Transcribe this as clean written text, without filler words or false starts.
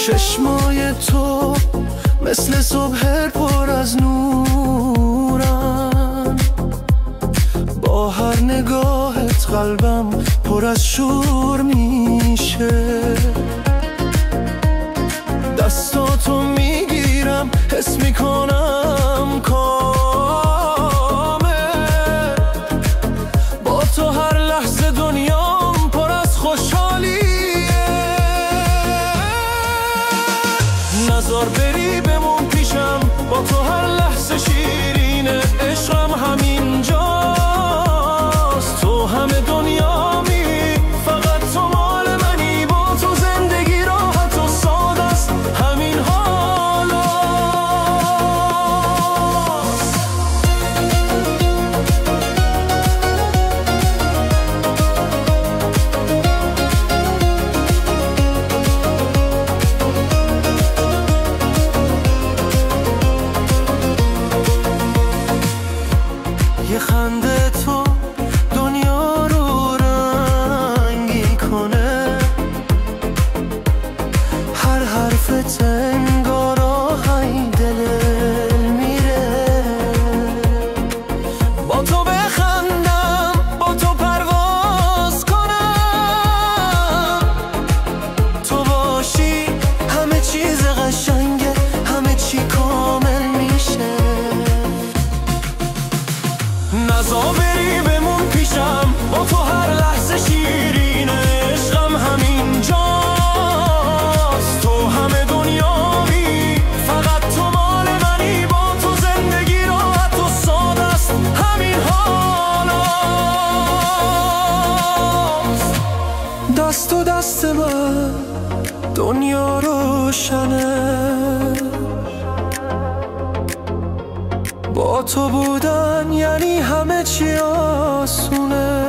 چشمای تو مثل صبح پر از نورن، با هر نگاهت قلبم پر از شور میشه. دستاتو میگیرم حس میکنم کامل، با تو هر لحظه دنیام پر از خوشحالیه. نزار بری بمون پیشم، با تو هر لحظه شیرینه. عشقم همینجاست، تو همه دنیامی، فقط تو مال منی. با تو زندگی راحت و ساده است، همین حالاست. یه خنده تو دنیا رو رنگی کنه، هر حرفت انگار آهنگ دل میره. با تو بخندم، با تو پرواز کنم، تو باشی همه چیز قشنگه، همه چی کامل میشه. نزا بری بمون پیشم، با تو هر لحظه شیرینه. عشقم همینجاست، تو همه دنیامی، فقط تو مال منی. با تو زندگی راحت و ساده است، همین حالاست. دست و دست من دنیا روشنه، با تو بودن یعنی همه چی آسونه.